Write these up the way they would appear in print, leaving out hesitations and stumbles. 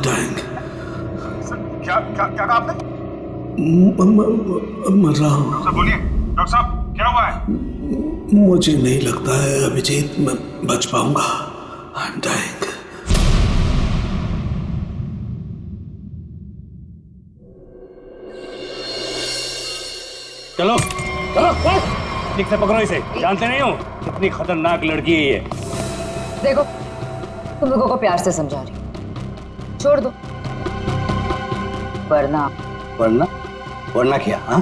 dying. क्या क्या क्या कहा आपने? मर रहा हूँ। डॉक्टर साहब बोलिए, डॉक्टर साहब क्या हुआ है? मुझे नहीं लगता है अभिजीत मैं बच पाऊंगा। I'm dying. चलो चलो ठीक से पकड़ो इसे। जानते नहीं हो कितनी खतरनाक लड़की है ये। देखो तुम लोगों को प्यार से समझा रही हूं, छोड़ दो वरना वरना वरना क्या? हाँ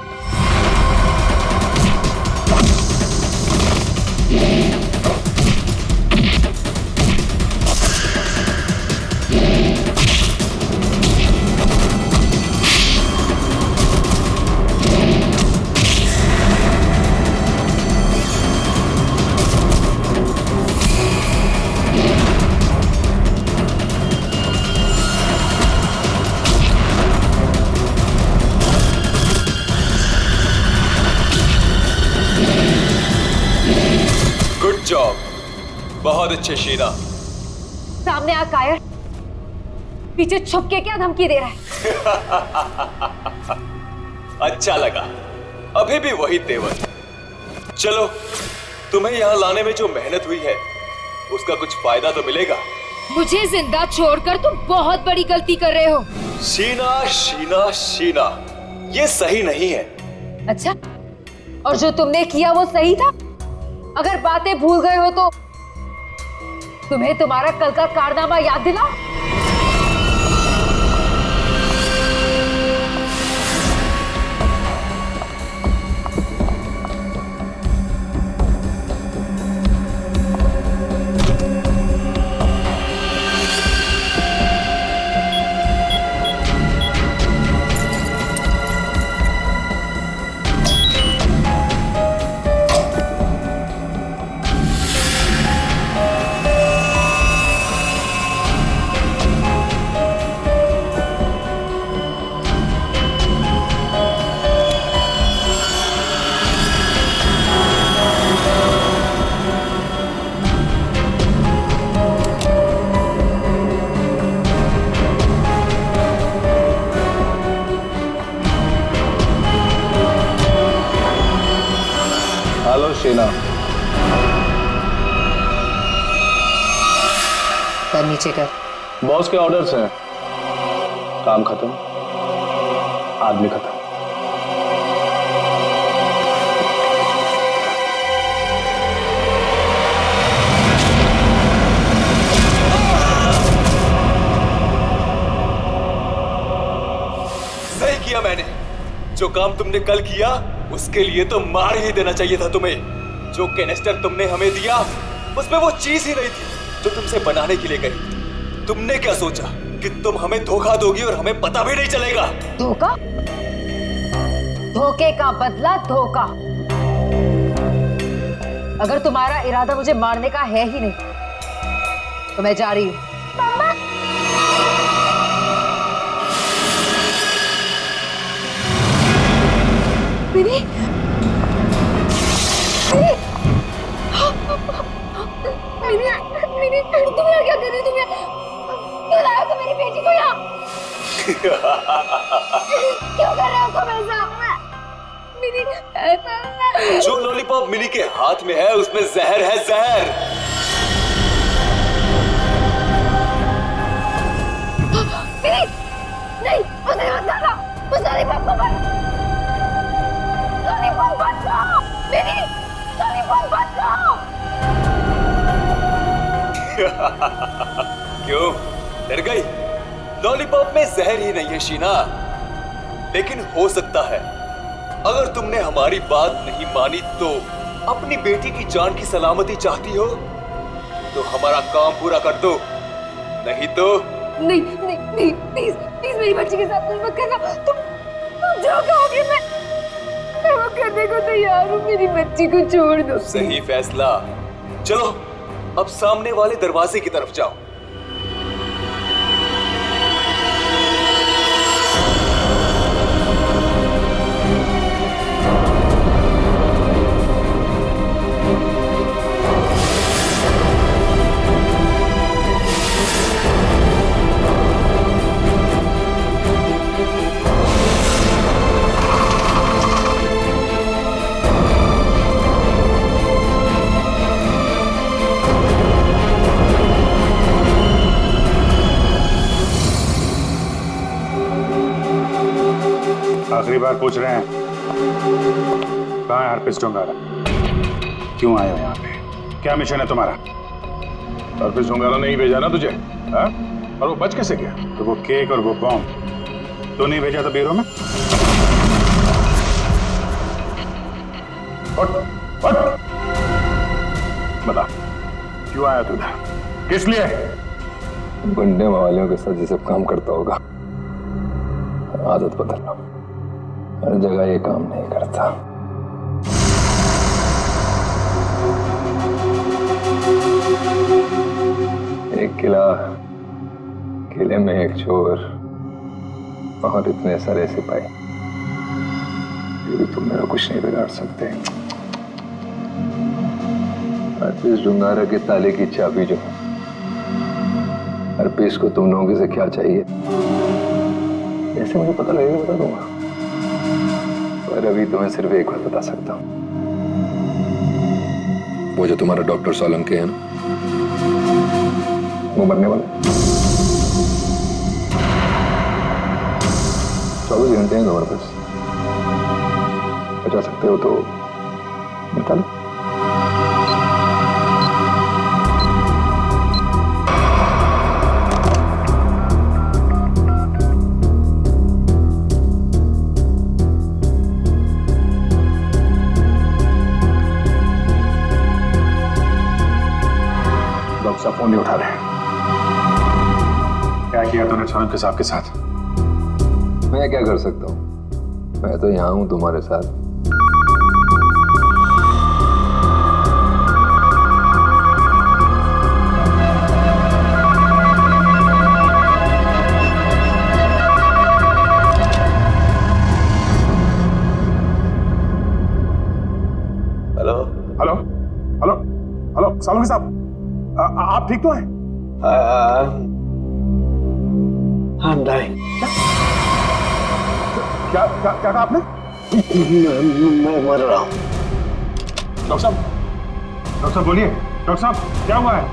जॉब, बहुत अच्छे शीना। सामने आ कायर, पीछे छुप के क्या धमकी दे रहा है? अच्छा लगा, अभी भी वही तेवर। चलो, तुम्हें यहाँ लाने में जो मेहनत हुई है उसका कुछ फायदा तो मिलेगा। मुझे जिंदा छोड़कर तुम बहुत बड़ी गलती कर रहे हो। शीना शीना शीना, ये सही नहीं है। अच्छा, और जो तुमने किया वो सही था? अगर बातें भूल गए हो तो तुम्हें तुम्हारा कल का कारनामा याद दिलाओ। हेलो शीना। कर नीचे कर। बॉस के ऑर्डर्स हैं। काम खत्म, आदमी खत्म। सही किया मैंने। जो काम तुमने कल किया उसके लिए तो मार ही देना चाहिए था तुम्हें। जो कैनिस्टर तुमने हमें दिया उसमें वो चीज ही नहीं थी जो तुमसे बनाने के लिए कही। तुमने क्या सोचा कि तुम हमें धोखा दोगी और हमें पता भी नहीं चलेगा? धोखा? धोखे का बदला धोखा। अगर तुम्हारा इरादा मुझे मारने का है ही नहीं तो मैं जा रही हूं। मिनी, मिनी, मिनी, तुम यहाँ क्या कर रही हो? तुम यहाँ क्यों लाए हो? तुम मेरी बेटी को यहाँ क्यों कर रहे हो तुम ऐसा? मिनी, जो लॉलीपॉप मिनी के हाथ में है उसमें जहर है, जहर। मिनी, नहीं, उसे मत डालो, उस लॉलीपॉप को मत। लॉलीपॉप बचाओ, मिनी, लॉलीपॉप बचाओ। क्यों डर गई? लॉलीपॉप में जहर ही नहीं है शीना, लेकिन हो सकता है अगर तुमने हमारी बात नहीं मानी तो अपनी बेटी की जान की सलामती चाहती हो तो हमारा काम पूरा कर दो, नहीं तो नहीं नहीं नहीं, प्लीज प्लीज मेरी बच्ची के साथ मत करना। तुम जो कहोगे मैं वो करने को तैयार हूँ। मेरी बच्ची को छोड़ दो। सही फैसला। चलो अब सामने वाले दरवाजे की तरफ जाओ। आखिरी बार पूछ रहे हैं, कहाँ है हरप्रीत डोंगारा? क्यों आए हो यहाँ पे? क्या मिशन है तुम्हारा? हरप्रीत डोंगारा ने ही भेजा ना तुझे, हाँ? और वो बच कैसे गया? तो वो केक और वो बॉम्ब तो नहीं भेजा था ब्यूरो में? उठ। बता, क्यों आया तू इधर? किस लिए? गुंडे वालों के साथ ये सब काम करता होगा। आदत बदलना, हर जगह ये काम नहीं करता। एक किले में एक चोर और इतने सारे सिपाही, ये भी तुम मेरा कुछ नहीं बिगाड़ सकते। हरप्रीत डोंगारा के ताले की चाबी जो है, हरप्रीत को तुम लोगों से क्या चाहिए ऐसे मुझे पता लगेगा, बता दूंगा। पर अभी तुम्हें सिर्फ एक बात बता सकता हूं, वो जो तुम्हारा डॉक्टर सोलंकी है ना, वो मरने वाला है। 24 घंटे हैं तुम्हारे पास, बचा सकते हो तो बता लो। डॉक्टर साहब फोन नहीं उठा रहे। क्या किया तूने सोलंकी साहब के साथ? मैं क्या कर सकता हूँ? मैं तो यहाँ हूँ तुम्हारे साथ। Hello hello hello hello Solanki साहब, आप ठीक तो हैं? I'm dying. क्या कहा आपने? मैं मर रहा हूँ। डॉक्टर साहब बोलिए। डॉक्टर साहब क्या हुआ है?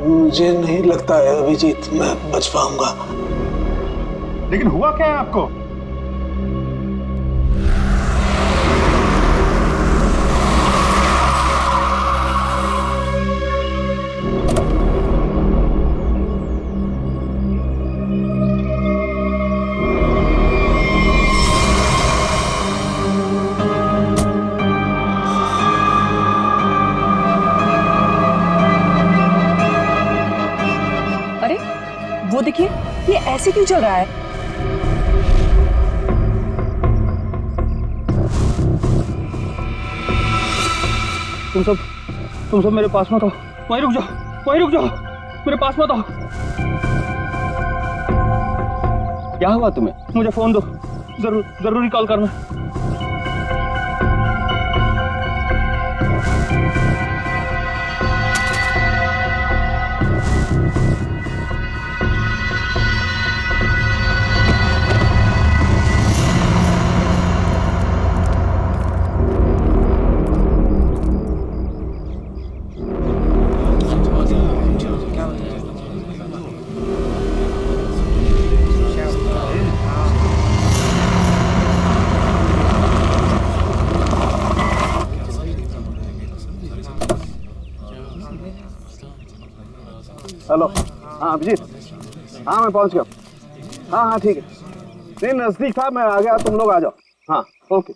मुझे नहीं लगता है अभिजीत मैं बच पाऊंगा। लेकिन हुआ क्या है आपको? वो देखिए, ये ऐसे क्यों चल रहा है? तुम सब मेरे पास मत आओ, वहीं रुक जाओ, मेरे पास मत आओ। क्या हुआ तुम्हें? मुझे फोन दो, जरूरी कॉल करना। हेलो, हाँ अभिजीत, हाँ मैं पहुंच गया। हाँ ठीक है, नहीं नजदीक था, मैं आ गया, तुम लोग आ जाओ। हाँ ओके।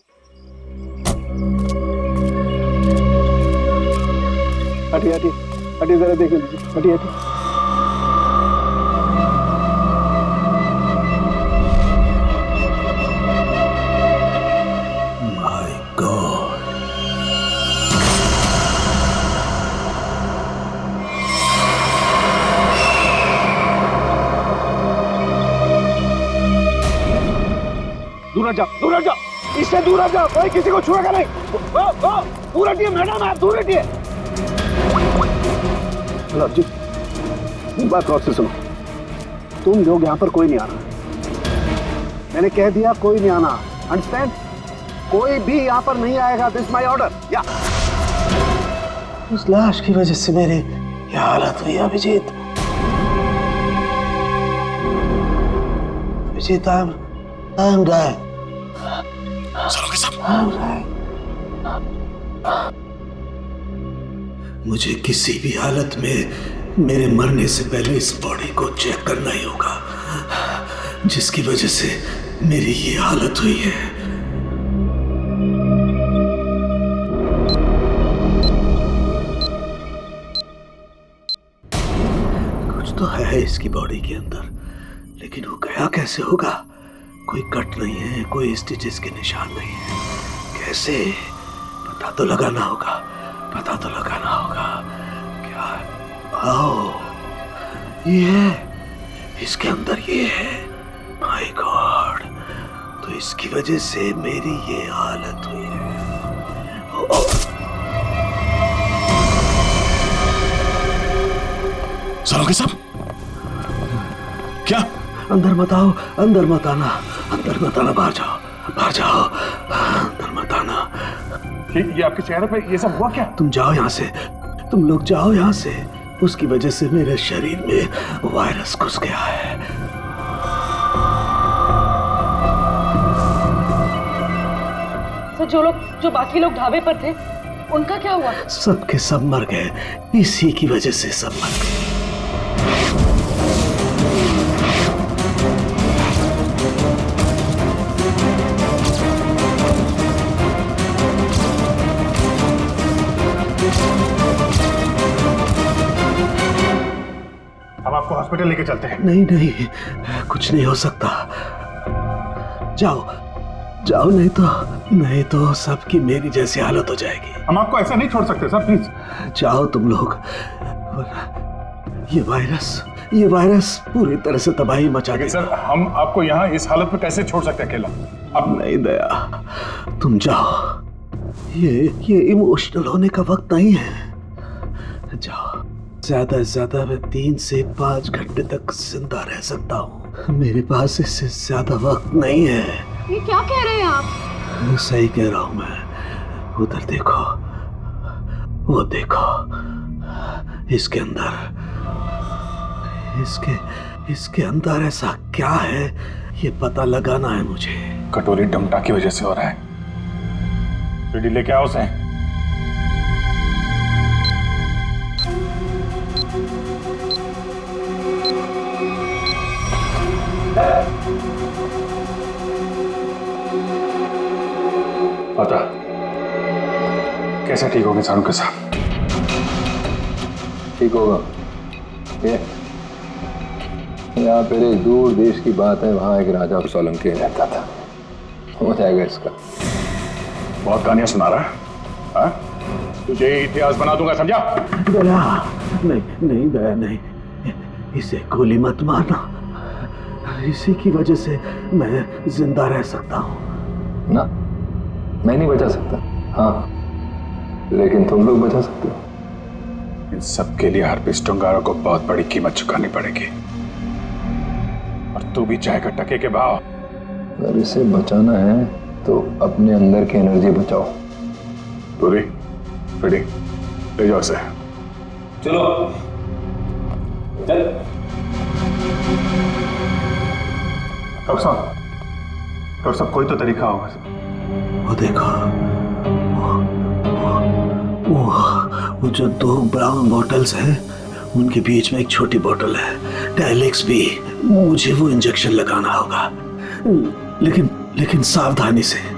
हटिए जरा देख लीजिए, हटिए। माय गॉड, दूर हट जाओ, इससे दूर हट जाओ, कोई किसी को छुएगा नहीं। दूर हटिए मैडम, आप दूर हटिए। हेलो जी, बात गौर से सुनो, तुम लोग यहाँ पर कोई नहीं आना, मैंने कह दिया कोई नहीं आना, अंडरस्टैंड? कोई भी यहाँ पर नहीं आएगा, दिस माय ऑर्डर। या उस लाश की वजह से मेरी ये हालत हुई अभिजीत। I'm dying. सरोगे सब? मुझे किसी भी हालत में मेरे मरने से पहले इस बॉडी को चेक करना ही होगा, जिसकी वजह से मेरी ये हालत हुई है। कुछ तो है इसकी बॉडी के अंदर, लेकिन वो गया कैसे होगा? कोई कट नहीं है, कोई स्टिचेस के निशान नहीं है। कैसे? पता तो लगाना होगा, पता तो लगाना होगा। क्या? आओ, ये है, इसके अंदर ये है। माय गॉड, तो इसकी वजह से मेरी ये हालत हुई है। सरोगे सब? क्या? अंदर मत आओ, अंदर मत आना, अंदर मत आना, बाहर जाओ, बाहर जाओ, अंदर मत आना। ये आपके चेहरे पे ये सब हुआ क्या? तुम जाओ यहाँ से, तुम लोग जाओ यहाँ से। उसकी वजह से मेरे शरीर में वायरस घुस गया है। तो जो बाकी लोग ढाबे पर थे, उनका क्या हुआ? सब के सब मर गए, इसी की वजह से सब मर गए। अब आपको हॉस्पिटल लेके चलते हैं। नहीं नहीं, कुछ नहीं हो सकता। जाओ जाओ, नहीं तो सबकी मेरी जैसी हालत हो जाएगी। हम आपको ऐसा नहीं छोड़ सकते सर, प्लीज। जाओ तुम लोग। ये वायरस पूरी तरह से तबाही मचा देगा। सर, हम आपको यहाँ इस हालत में कैसे छोड़ सकते हैं अकेला? अब नहीं दया, तुम जाओ। ये इमोशनल होने का वक्त नहीं है। जाओ। ज्यादा से ज्यादा मैं 3 से 5 घंटे तक जिंदा रह सकता हूँ। मेरे पास इससे ज्यादा वक्त नहीं है। ये क्या कह रहे हैं आप? सही कह रहा हूँ मैं। उधर देखो, वो देखो, इसके इसके अंदर ऐसा क्या है, ये पता लगाना है मुझे। कटोरी डमटा की वजह से हो रहा है। रेडी लेके आओ उसे। पता कैसे ठीक होगी सारू के साथ? ठीक होगा। यहाँ पर एक दूर देश की बात है, वहां एक राजा सोलंकी रहता था। हो जाएगा इसका। बहुत कहानियां सुना रहा है, हाँ? तुझे इतिहास बना दूंगा, समझा? दया नहीं दया नहीं, इसे गोली मत मारना। इसी की वजह से मैं जिंदा रह सकता हूँ। ना, मैं नहीं बचा सकता, हाँ, लेकिन तुम लोग बचा सकते हो। इन सब के लिए हार्पिस टुंगारा को बहुत बड़ी कीमत चुकानी पड़ेगी, और तू भी चाहेगा टके के भाव। अगर इसे बचाना है तो अपने अंदर की एनर्जी बचाओ। पूरी रेडी, ले जाओ इसे। चलो चल। डॉक्टर साहब कोई तो तरीका होगा। वो देखो, वो जो 2 ब्राउन बॉटल्स हैं, उनके बीच में एक छोटी बोतल है टाइलेक्स भी। मुझे वो इंजेक्शन लगाना होगा, लेकिन सावधानी से।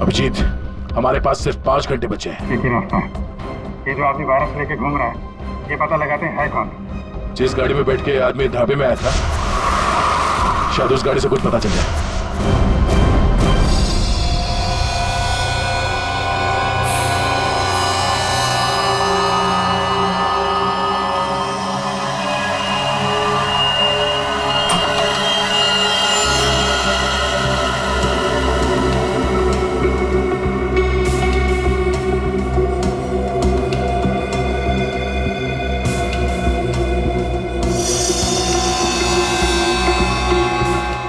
अभिजीत, हमारे पास सिर्फ 5 घंटे बचे हैं। लेकिन ये जो आदमी वायरस लेके घूम रहा है, ये पता लगाते हैं है कौन? जिस गाड़ी में बैठ के आदमी ढाबे में आया था, शायद उस गाड़ी से कुछ पता चल जाए।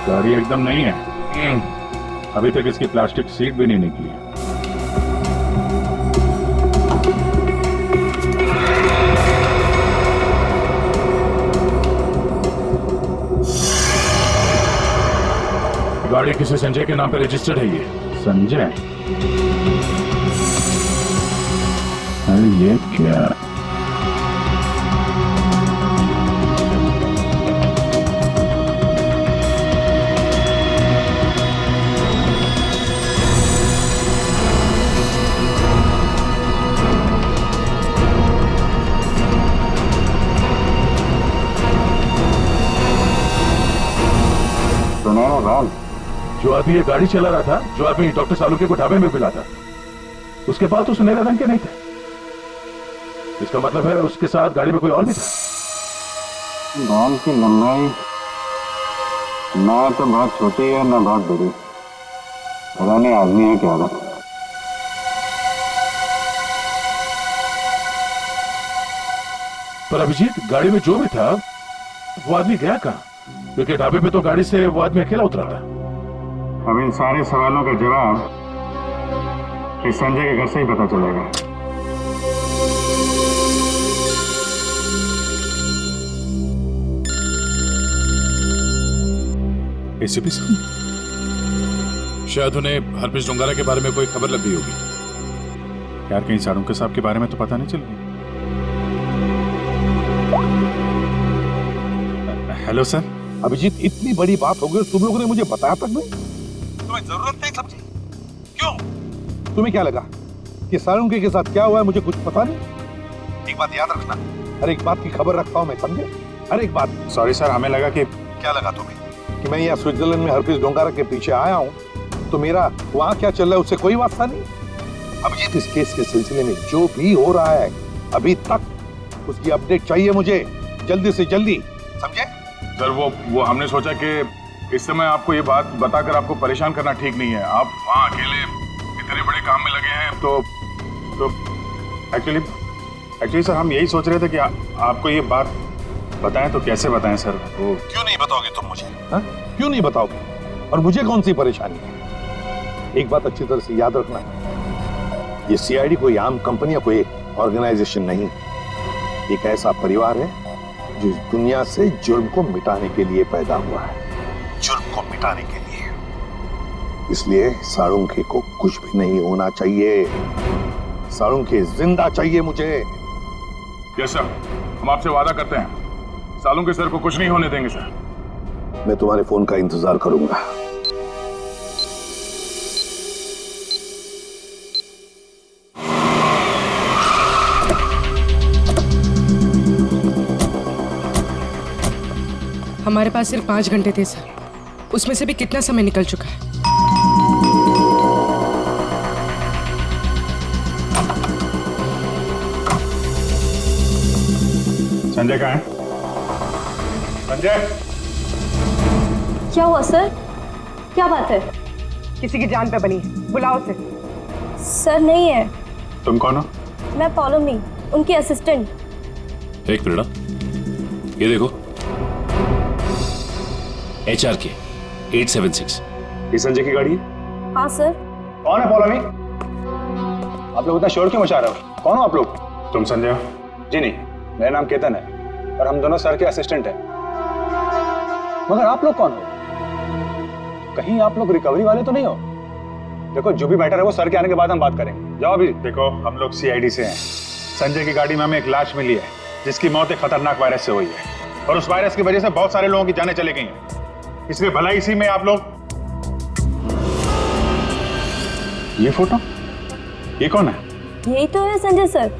गाड़ी एकदम नहीं है। अभी तक इसकी प्लास्टिक सीट भी नहीं निकली है। गाड़ी किसी संजय के नाम पे रजिस्टर्ड है। ये संजय, अरे ये क्या? जो आदमी ये गाड़ी चला रहा था, जो आदमी डॉक्टर सालुके को ढाबे में मिला था, उसके पास तो सुनहरे रंग के नहीं थे। इसका मतलब है उसके साथ गाड़ी में कोई और भी था। बाल की लंबाई ना तो बहुत छोटी है ना बहुत बड़ी। पता नहीं आदमी है क्या था। पर अभिजीत, गाड़ी में जो भी था वो आदमी गया कहाँ? क्योंकि ढाबे पे तो गाड़ी से वो आदमी अकेला उतरा था। अब इन सारे सवालों का जवाब इस संजय के घर से ही पता चलेगा। एसीपी साहब, शायद उन्हें हरप्रीत डोंगारा के बारे में कोई खबर लग गई होगी। यार, कहीं साळुंके साहब के बारे में तो पता नहीं चल रही। Hello sir. अभिजीत, इतनी बड़ी बात हो गई, तुम लोगों ने मुझे बताया तक नहीं? तुम्हें जरूरत नहीं समझी? क्यों? तुम्हें क्या लगा कि साळुंके के साथ क्या हुआ है मुझे कुछ पता नहीं? एक बात याद रखना, हर एक बात की खबर रखता हूं मैं, समझे? हर एक बात। सॉरी सर, हमें लगा कि... क्या लगा तुम्हें? कि मैं यहाँ स्विट्जरलैंड में हरप्रीत डोंगारा के पीछे आया हूँ, तो मेरा वहां क्या चल रहा है उससे कोई वास्ता नहीं? अभिजीत, इस केस के सिलसिले में जो भी हो रहा है अभी तक, उसकी अपडेट चाहिए मुझे, जल्दी से जल्दी, समझे? सर, वो हमने सोचा कि इस समय आपको ये बात बताकर आपको परेशान करना ठीक नहीं है। आप वहाँ अकेले इतने बड़े काम में लगे हैं, तो एक्चुअली सर, हम यही सोच रहे थे कि आपको ये बात बताएं तो कैसे बताएं सर? वो क्यों नहीं बताओगे तुम मुझे? हा? क्यों नहीं बताओगे? और मुझे कौन सी परेशानी है? एक बात अच्छी तरह से याद रखना, ये सीआईडी कोई आम कंपनी या कोई ऑर्गेनाइजेशन नहीं, एक ऐसा परिवार है जो इस दुनिया से जुर्म को मिटाने के लिए पैदा हुआ है, जुर्म को मिटाने के लिए। इसलिए साळुंके को कुछ भी नहीं होना चाहिए। साळुंके जिंदा चाहिए मुझे। यस सर, हम आपसे वादा करते हैं, साळुंके सर को कुछ नहीं होने देंगे सर। मैं तुम्हारे फोन का इंतजार करूंगा। हमारे पास सिर्फ 5 घंटे थे सर, उसमें से भी कितना समय निकल चुका है। संजय कहाँ है? संजय! क्या हुआ सर? क्या बात है? किसी की जान पे बनी है, बुलाओ उसे। सर नहीं है। तुम कौन हो? मैं पौलोमी, उनकी असिस्टेंट। एक मिनट, ये देखो, HRK 876। ये संजय की गाड़ी है? हाँ सर। कौन है पौलोमी? आप लोग इतना शोर क्यों मचा रहे हो? कौन हो आप लोग? तुम संजय हो? जी नहीं, मेरा नाम केतन है और हम दोनों सर के असिस्टेंट हैं। मगर आप लोग कौन हो? कहीं आप लोग रिकवरी वाले तो नहीं हो? देखो, जो भी मैटर है वो सर के आने के बाद हम बात करेंगे। जाओ अभी। देखो, हम लोग CID से हैं। संजय की गाड़ी में हमें एक लाश मिली है जिसकी मौत एक खतरनाक वायरस से हुई है, और उस वायरस की वजह से बहुत सारे लोगों की जानें चली गई हैं। इसलिए भला इसी में आप लोग... ये फोटो, ये कौन है? यही तो है संजय सर।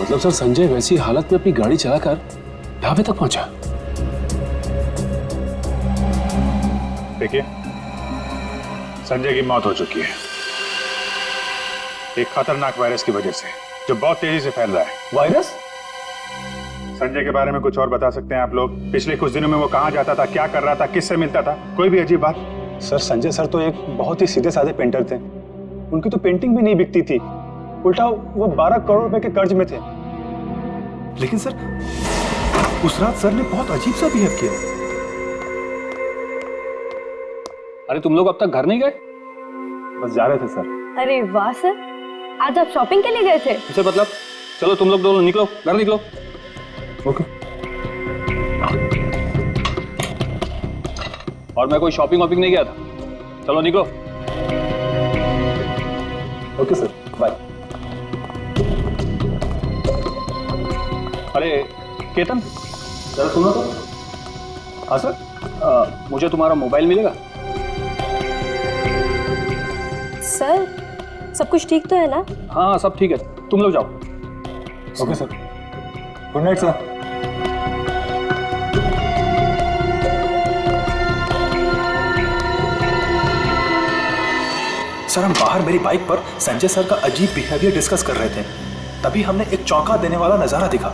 मतलब सर संजय वैसी हालत में अपनी गाड़ी चलाकर ढाबे तक पहुंचा? देखिए, संजय की मौत हो चुकी है एक खतरनाक वायरस की वजह से, जो बहुत तेजी से फैल रहा है। वायरस? संजय के बारे में कुछ और बता सकते हैं आप लोग? पिछले कुछ दिनों में वो कहाँ जाता था, क्या कर रहा था, किससे मिलता था? कोई भी अजीब बात? सर संजय सर तो एक बहुत ही सीधे साधे पेंटर थे। उनकी तो पेंटिंग भी नहीं बिकती थी, उल्टा वो 12 करोड़ रुपए के कर्ज में थे। लेकिन सर उस रात सर ने बहुत अजीब सा बिहेव किया। अरे तुम लोग अब तक घर नहीं गए? बस जा रहे थे सर। अरे वाह सर, आज आप शॉपिंग के लिए गए थे? इसे मतलब चलो तुम लोग दोनों निकलो, घर निकलो। ओके। और मैं कोई शॉपिंग वॉपिंग नहीं गया था, चलो निकलो। Okay sir, bye. अरे केतन, जरा सुनो तो। हाँ सर, मुझे तुम्हारा मोबाइल मिलेगा? सर सब कुछ ठीक तो है ना? हाँ सब ठीक है, तुम लोग जाओ। Okay sir, good night sir. Sir हम बाहर मेरी बाइक पर संजय सर का अजीब बिहेवियर डिस्कस कर रहे थे, तभी हमने एक चौंका देने वाला नजारा दिखा।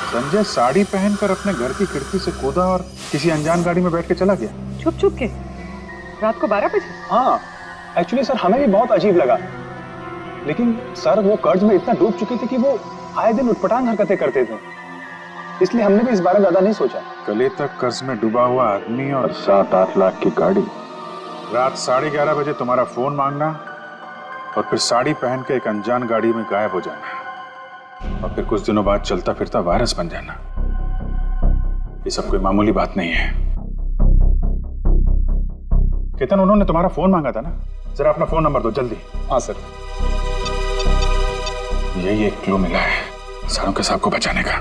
संजय साड़ी पहनकर अपने घर की खिड़की से कूदा और किसी अनजान गाड़ी में बैठ के चला गया। छुप छुप के रात को 12 बजे? हाँ एक्चुअली सर हमें भी बहुत अजीब लगा, लेकिन सर वो कर्ज में इतना डूब चुके थे कि वो आए दिन उटपटांग हरकतें करते थे, इसलिए हमने भी इस बारे में ज्यादा नहीं सोचा। गले तक कर्ज में डूबा हुआ आदमी और 7-8 लाख की गाड़ी, रात 11:30 बजे तुम्हारा फोन मांगना और फिर साड़ी पहन के एक अनजान गाड़ी में गायब हो जाना और फिर कुछ दिनों बाद चलता फिरता वायरस बन जाना, ये सब कोई मामूली बात नहीं है। केतन, उन्होंने तुम्हारा फोन मांगा था ना, जरा अपना फोन नंबर दो जल्दी। हाँ सर। यही एक क्लू मिला है सारों के साहब को बचाने का।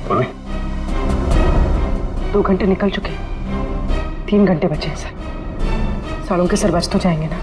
बोलो। 2 घंटे निकल चुके, 3 घंटे बचे हैं सर। सालों के सर बच तो जाएंगे ना?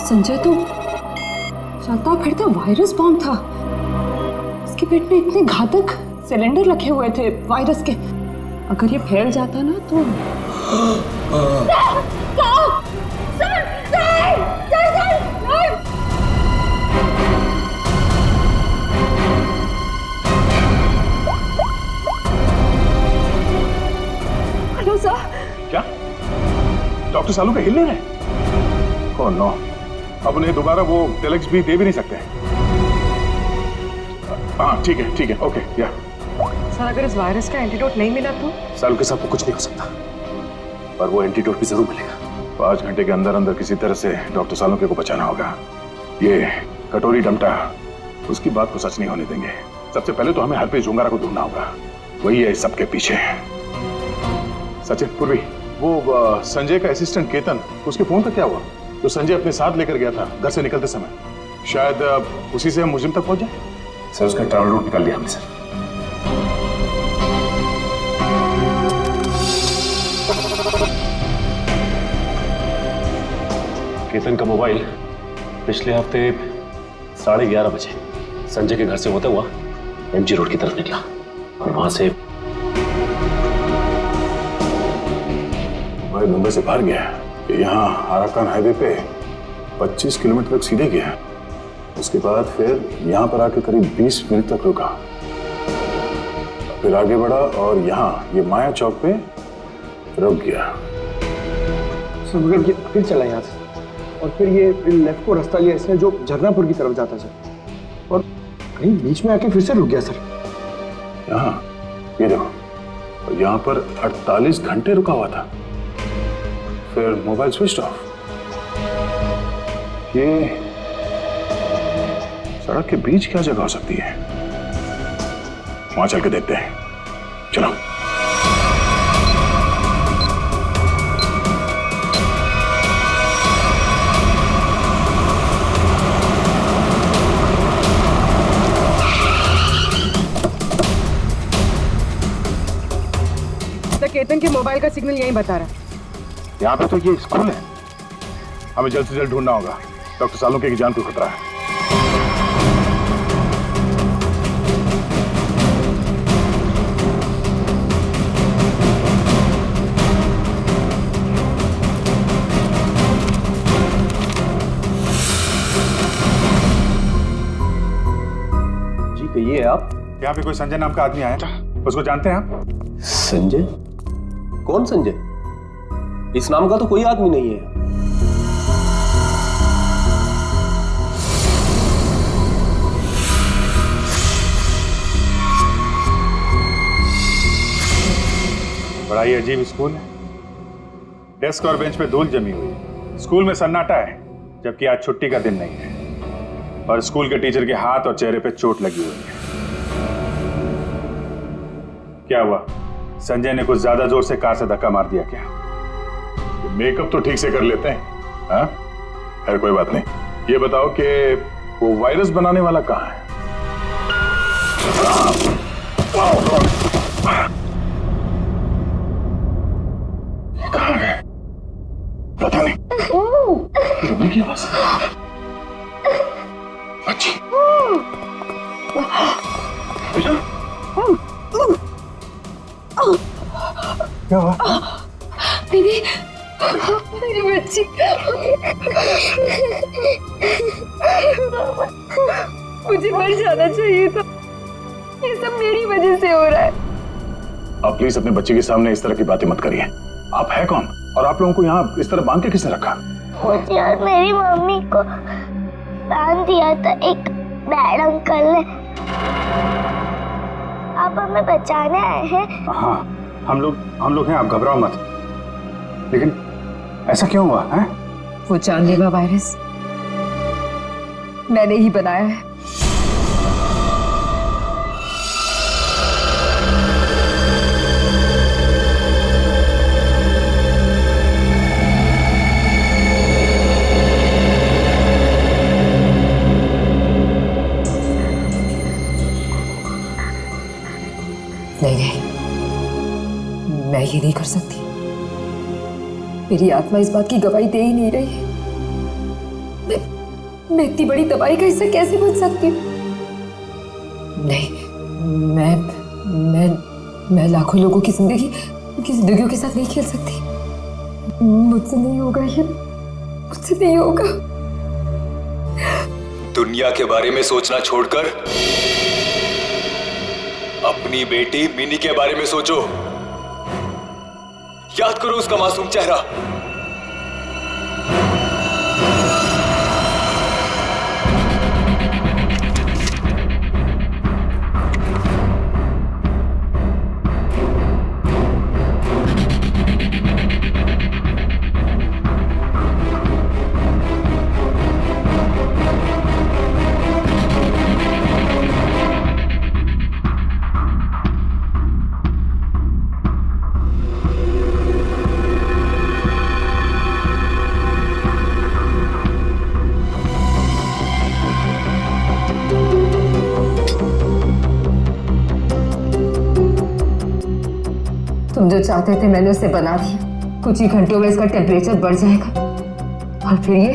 संजय तो चलता फिरता वायरस बॉम्ब था, इसके पेट में इतने घातक सिलेंडर रखे हुए थे वायरस के, अगर ये फैल जाता ना तो डॉक्टर सालू के हिल नहीं रहे। ओह नो, अब उन्हें दोबारा वो टेलेक्स भी दे भी नहीं सकते। हाँ ठीक है, ओके या। सर अगर इस वायरस का एंटीडोट नहीं मिला तो? सालू के साथ तो कुछ नहीं हो सकता, पर वो एंटीडोट भी जरूर मिलेगा। 5 घंटे के अंदर अंदर किसी तरह से डॉक्टर सालुंके को बचाना होगा। ये कटोरी डमटा उसकी बात को सच नहीं होने देंगे। सबसे पहले तो हमें हरप्रीत झुंगारा को ढूंढना होगा, वही है इस सबके पीछे। सचिन, पूर्वी, वो संजय का असिस्टेंट केतन, उसके फोन का क्या हुआ? जो संजय अपने साथ लेकर गया था घर से निकलते समय, शायद उसी से हम मुजिम तक पहुंच जाए। सर उसका ट्रैवल रूट निकाल लिया हमने सर। केतन का मोबाइल पिछले हफ्ते 11:30 बजे संजय के घर से होता हुआ एमजी रोड की तरफ निकला और वहां से मोबाइल मुंबई से बाहर गया। यहाँ आराकान हाईवे पे 25 किलोमीटर तक सीधे गया। उसके बाद फिर यहाँ पर आके करीब 20 मिनट तक रुका, फिर आगे बढ़ा और यहाँ ये माया चौक पे रुक गया। मगर ये फिर चला यहाँ से और फिर ये लेफ्ट को रास्ता लिया इसने जो झरनापुर की तरफ जाता सर, और कहीं बीच में आके फिर से रुक गया सर। यहाँ ये देखो, और यहाँ पर 48 घंटे रुका हुआ था, फिर मोबाइल स्विच ऑफ। ये सड़क के बीच क्या जगह हो सकती है? वहां चल के देखते हैं, चलो। केतन के मोबाइल का सिग्नल यही बता रहा है। यहाँ पे तो ये स्कूल है, हमें जल्द से जल्द ढूंढना होगा। डॉक्टर सालुंके की जान को खतरा है। जी कहिए आप। यहाँ पे कोई संजय नाम का आदमी आया, उसको जानते हैं आप? संजय? कौन संजय? इस नाम का तो कोई आदमी नहीं है। बड़ा ही अजीब स्कूल है। डेस्क और बेंच पे धूल जमी हुई है। स्कूल में सन्नाटा है, जबकि आज छुट्टी का दिन नहीं है। और स्कूल के टीचर के हाथ और चेहरे पे चोट लगी हुई है। क्या हुआ? संजय ने कुछ ज्यादा जोर से कार से धक्का मार दिया क्या? मेकअप तो ठीक से कर लेते हैं, हाँ? खैर कोई बात नहीं। ये बताओ कि वो वायरस बनाने वाला कहाँ है? कहाँ है? पता नहीं। रोने की आवाज। अच्छी। क्या हुआ? दीदी, मेरी बच्ची। मुझे मर जाना चाहिए था। ये सब मेरी वजह से हो रहा है। आप प्लीज अपने बच्चे के सामने इस तरह की बातें मत करिए। आप है कौन? और आप लोगों को यहाँ इस तरह बांध के किसने रखा? मुझे और मेरी मम्मी को बांध दिया था एक बैड अंकल ने। आप हमें बचाने आए हैं? हाँ, हम लोग हैं, आप घबराओ मत। लेकिन ऐसा क्यों हुआ है? वो जानलेवा वायरस मैंने ही बनाया है। नहीं, मैं ये नहीं कर सकती। मेरी आत्मा इस बात की गवाही दे ही नहीं रही। मैं इतनी बड़ी तबाही का हिस्सा कैसे बन सकती हूँ? नहीं, मैं लाखों लोगों की जिंदगियों के साथ नहीं खेल सकती। मुझसे नहीं होगा ये, मुझसे नहीं होगा। दुनिया के बारे में सोचना छोड़कर अपनी बेटी मिनी के बारे में सोचो। याद करो उसका मासूम चेहरा, चाहते थे मैंने उसे बना दिया। कुछ ही घंटों में इसका टेम्परेचर बढ़ जाएगा और फिर ये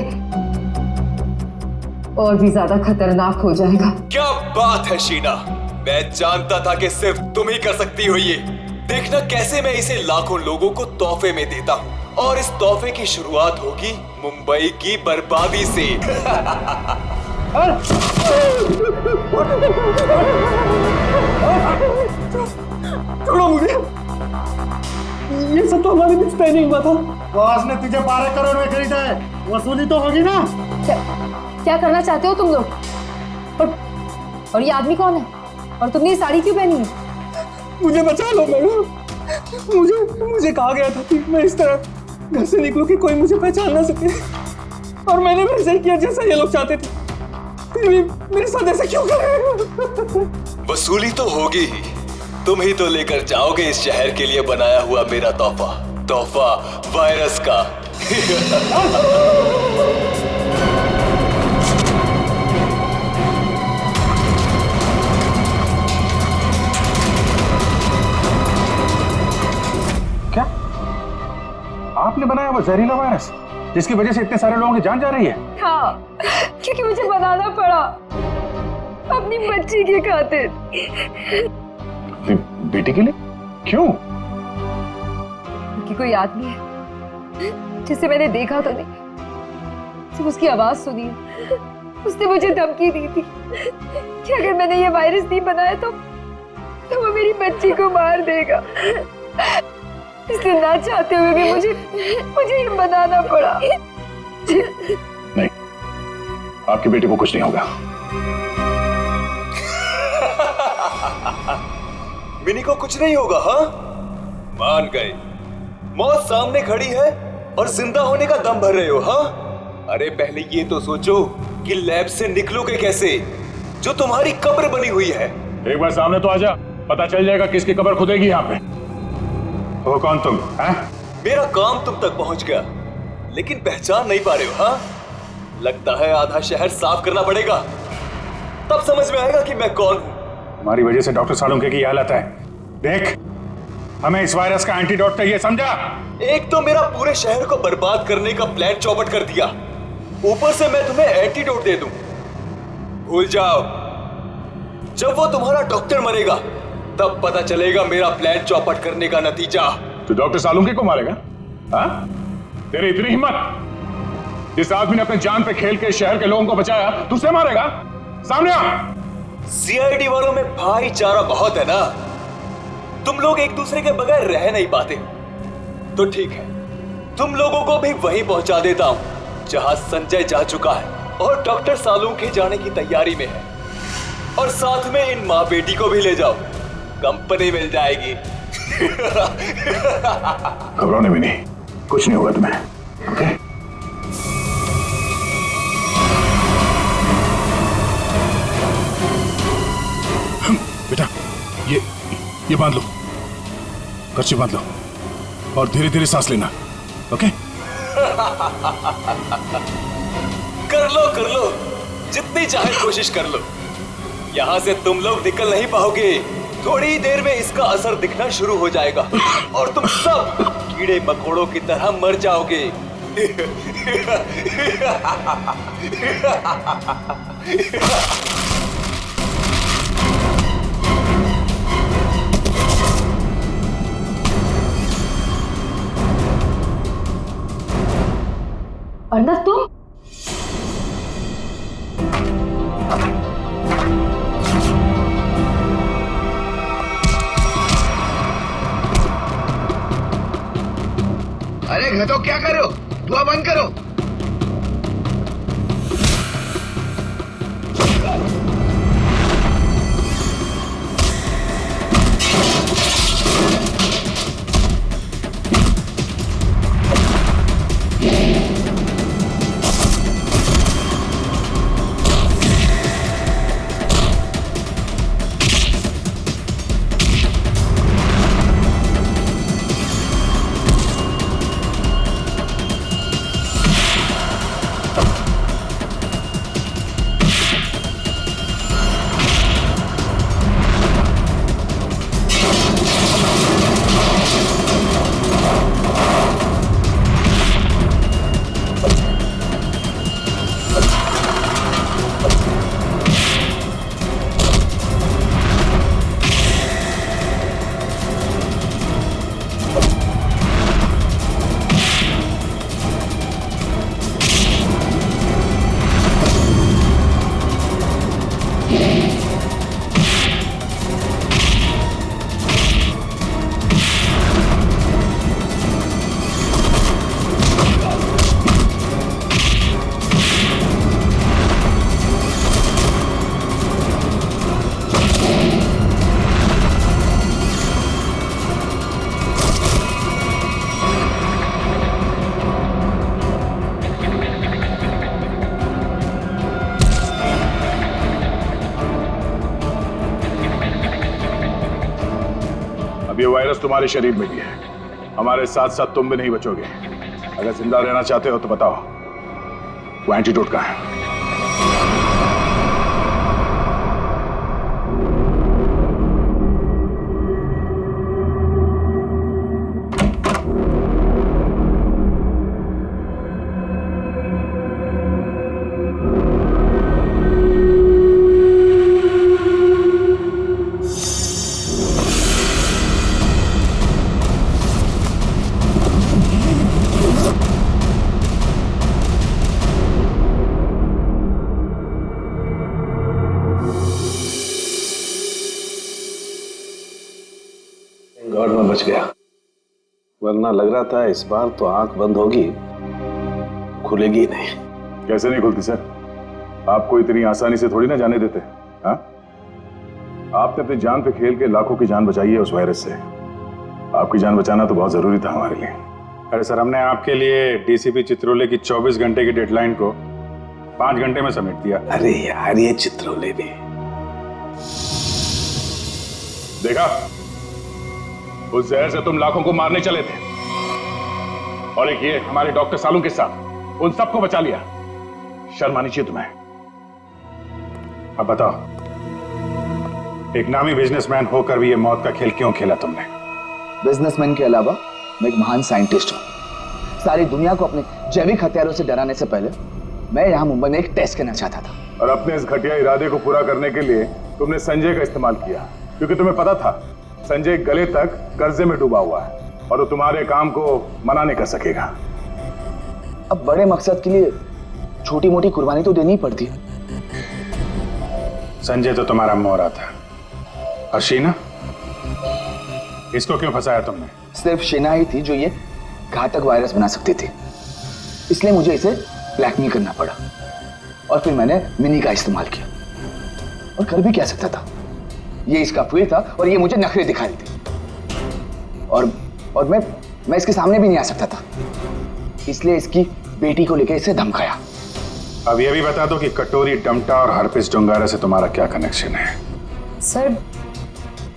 और भी ज्यादा खतरनाक हो जाएगा। क्या बात है शीना, मैं जानता था कि सिर्फ तुम ही कर सकती हो ये। देखना कैसे मैं इसे लाखों लोगों को तोहफे में देता हूँ, और इस तोहफे की शुरुआत होगी मुंबई की बर्बादी से। छोड़ो मुझे, ये सब तो हमारे बीच तय नहीं हुआ था। बॉस ने तुझे 12 करोड़ में खरीदा है, वसूली तो होगी ना। क्या करना चाहते हो तुम लोग? और ये आदमी कौन है? और तुमने ये साड़ी क्यों पहनी है? मुझे बचा लो मैडम, मुझे कहा गया था कि मैं इस तरह घर से निकलूं कि कोई मुझे पहचान ना सके, और मैंने वैसे ही किया जैसा ये लोग चाहते थे। फिर भी मेरे साथ ऐसा क्यों कर रहे हो? वसूली तो होगी ही, तुम ही तो लेकर जाओगे इस शहर के लिए बनाया हुआ मेरा तोहफा वायरस का। क्या आपने बनाया वो जहरीला वायरस जिसकी वजह से इतने सारे लोगों की जान जा रही है? हाँ, क्योंकि मुझे बनाना पड़ा अपनी बच्ची के खातिर। बेटी के लिए? क्यों? क्योंकि कोई आदमी है जिसे मैंने देखा तो नहीं, सिर्फ उसकी आवाज सुनी है। उसने मुझे धमकी दी थी कि अगर मैंने ये वायरस नहीं बनाया तो वो मेरी बच्ची को मार देगा। इसलिए ना चाहते हुए भी मुझे ये बनाना पड़ा। नहीं, आपकी बेटी को कुछ नहीं होगा। मिनी को कुछ नहीं होगा? हाँ, मान गए। मौत सामने खड़ी है और जिंदा होने का दम भर रहे हो? हाँ, अरे पहले ये तो सोचो कि लैब से निकलोगे कैसे, जो तुम्हारी कब्र बनी हुई है। एक बार सामने तो आजा, पता चल जाएगा किसकी कब्र खुदेगी यहाँ पे। वो कौन तुम? हैं? मेरा काम तुम तक पहुंच गया, लेकिन पहचान नहीं पा रहे हो? हाँ, लगता है आधा शहर साफ करना पड़ेगा, तब समझ में आएगा कि मैं कौन हूं। हमारी वजह से डॉक्टर सालुंके की हालत है। देख, हमें इस वायरस का एंटीडोट चाहिए, समझा? एक तो मेरा पूरे शहर को बर्बाद करने का प्लान चौपट कर दिया, ऊपर से मैं तुम्हें एंटीडोट दे दूं। भूल जाओ, जब वो तुम्हारा डॉक्टर मरेगा तब पता चलेगा मेरा प्लान चौपट करने का नतीजा। तू डॉक्टर सालुंके को मारेगा? हाँ? तेरी इतनी हिम्मत? जिस आदमी ने अपने जान पे खेल के शहर के लोगों को बचाया, तू उसे मारेगा? सामने आ। सीआईडी वालों में भाईचारा बहुत है ना, तुम लोग एक दूसरे के बगैर रह नहीं पाते। तो ठीक है, तुम लोगों को भी वहीं पहुंचा देता हूं जहां संजय जा चुका है और डॉक्टर सालुंके जाने की तैयारी में है, और साथ में इन माँ बेटी को भी ले जाओ, कंपनी मिल जाएगी। घबराने भी नहीं, कुछ नहीं होगा तुम्हें। ओके? बेटा, ये बांध लो, कर्ची बांध लो और धीरे धीरे सांस लेना। ओके? कर लो, जितनी चाहे कोशिश कर लो। यहाँ से तुम लोग निकल नहीं पाओगे, थोड़ी ही देर में इसका असर दिखना शुरू हो जाएगा और तुम सब कीड़े मकोड़ों की तरह मर जाओगे। अर्नब, तुम? अरे मैं तो क्या कर रहे हो? धुआं बंद करो। वायरस तुम्हारे शरीर में भी है। हमारे साथ साथ तुम भी नहीं बचोगे। अगर जिंदा रहना चाहते हो तो बताओ, वो एंटीडोट कहाँ है? गॉड में बच गया, वरना लग रहा था इस बार तो आंख बंद होगी, खुलेगी ही नहीं। कैसे नहीं खुलती सर? आपको इतनी आसानी से थोड़ी ना जाने देते। हाँ, आपने अपनी जान पे खेल के लाखों की जान बचाई है उस वायरस से। आपकी जान बचाना तो बहुत जरूरी था हमारे लिए। अरे सर, हमने आपके लिए डीसीपी चित्रोले की 24 घंटे की डेडलाइन को 5 घंटे में समेट दिया। अरे यार, ये चित्रोले भी देखा, उस जहर से तुम लाखों को मारने चले थे, और एक ये हमारे डॉक्टर सालू के साथ उन सबको बचा लिया। शर्म आनी चाहिए तुम्हें। अब बताओ, एक नामी बिजनेसमैन होकर भी ये मौत का खेल क्यों खेला तुमने? बिजनेसमैन के अलावा मैं एक महान साइंटिस्ट हूं। सारी दुनिया को अपने जैविक हथियारों से डराने से पहले मैं यहां मुंबई में एक टेस्ट करना चाहता था। और अपने इस घटिया इरादे को पूरा करने के लिए तुमने संजय का इस्तेमाल किया, क्योंकि तुम्हें पता था संजय गले तक कर्जे में डूबा हुआ है और वो तुम्हारे काम को मना नहीं कर सकेगा। अब बड़े मकसद के लिए छोटी मोटी कुर्बानी तो देनी पड़ती है। संजय तो तुम्हारा मोहरा था, और शीना, इसको क्यों फंसाया तुमने? सिर्फ शीना ही थी जो ये घातक वायरस बना सकती थी, इसलिए मुझे इसे ब्लैकमेल करना पड़ा। और फिर मैंने मिनी का इस्तेमाल किया, और कर भी क्या सकता था, ये इसका फील्ड था और ये मुझे नखरे दिखा रही थी। और मैं इसके सामने भी नहीं आ सकता था, इसलिए इसकी बेटी को लेकर इसे धमकाया। अब ये भी बता दो कि कटोरी डमटा और हरपिस डोंगारा से तुम्हारा क्या कनेक्शन है? सर,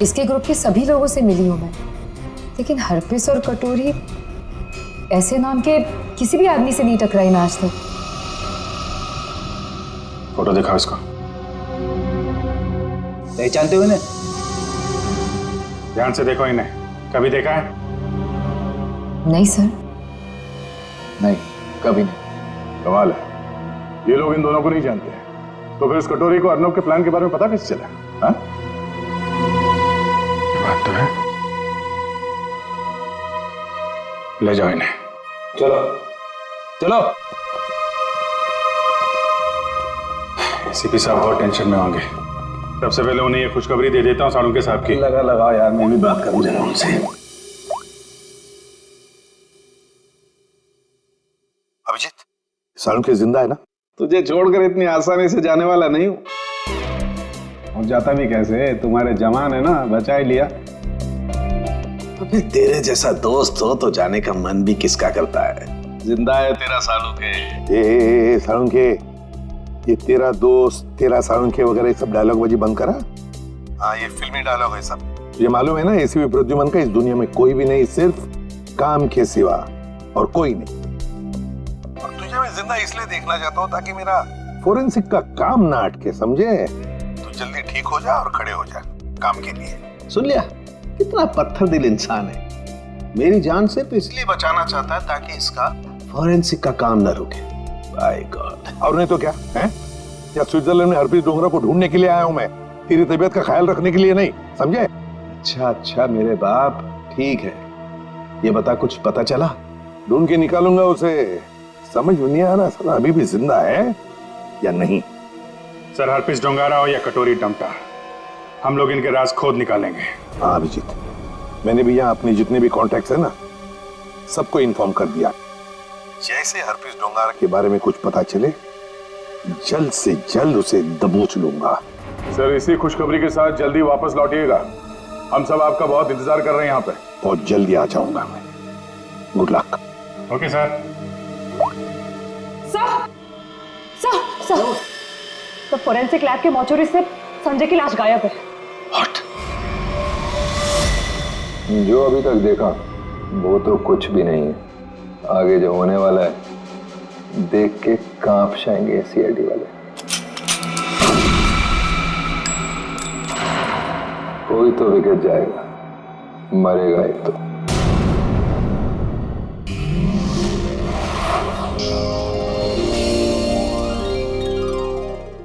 इसके ग्रुप के सभी लोगों से मिली हूं मैं, लेकिन हरपिस और कटोरी ऐसे नाम के किसी भी आदमी से नहीं टकराई मैं आज तक। फोटो दिखाओ इसको। पहचानते हो इन्हें? ध्यान से देखो इन्हें, कभी देखा है? नहीं सर। नहीं, कभी नहीं। कमाल है, ये लोग इन दोनों को नहीं जानते हैं। तो फिर उस कटोरी को अर्नब के प्लान के बारे में पता कैसे चला? हाँ? बात तो है। ले जाओ इन्हें। चलो चलो। सीपी साहब बहुत टेंशन में होंगे। सबसे पहले उन्हें ये खुशखबरी दे देता हूँ सालुंके साहब की। लगा यार, मैं भी बात करूं जरा उनसे। अभिजीत, सालुंके जिंदा है ना? तुझे छोड़कर इतनी आसानी से जाने वाला नहीं हूं। और जाता भी कैसे, तुम्हारे जवान है ना, बचा ही लिया। अभी तेरे जैसा दोस्त हो तो जाने का मन भी किसका करता है। जिंदा है तेरा सालुंके। ए सालुंके, ये तेरा दोस्त, तेरा सालुंके वगैरह सब डायलॉग बाजी बंद करा। हाँ, ये फिल्मी डायलॉग है सब। ये मालूम है ना, एसीपी प्रद्युमन का इस दुनिया में कोई भी नहीं, सिर्फ काम के सिवा और कोई नहीं। और तुझे मैं जिंदा इसलिए देखना चाहता हूँ ताकि मेरा फोरेंसिक का काम ना अटके, समझे? तू जल्दी ठीक हो जा और खड़े हो जा काम के लिए। सुन लिया? कितना पत्थर दिल इंसान है। मेरी जान सिर्फ इसलिए बचाना चाहता है ताकि इसका फोरेंसिक का काम ना रुके। By God. और नहीं तो क्या है? या स्विट्जरलैंड में हरप्रीत डोंगरा को ढूंढने के लिए आया हूं मैं, तेरी तबीयत का ख्याल रखने के लिए नहीं, समझे? अच्छा मेरे बाप, ठीक है। ये बता, कुछ पता चला? ढूंढ के निकालूंगा उसे। समझ में नहीं आ रहा साला अभी भी जिंदा है या नहीं। सर, हरपिस डोंगारा हो या कटोरी डमटा, हम लोग इनके राज खोद निकालेंगे। हाँ अभिजीत, मैंने भी यहाँ अपने जितने भी कॉन्टैक्ट्स है ना, सबको इन्फॉर्म कर दिया। जैसे हरप्रीत डोंगारा के बारे में कुछ पता चले, जल्द से जल्द उसे दबोच लूंगा। सर, इसी खुशखबरी के साथ जल्दी वापस लौटिएगा। हम सब आपका बहुत इंतजार कर रहे हैं यहाँ पे। बहुत जल्दी आ जाऊंगा मैं। Good luck. Okay sir. Sir, तो फोरेंसिक लैब के मॉर्चरी से संजय की लाश गायब है। What? जो अभी तक देखा वो तो कुछ भी नहीं है। आगे जो होने वाला है देख के कांप जाएंगे सीआईडी वाले। कोई तो विकेट जाएगा, मरेगा एक तो।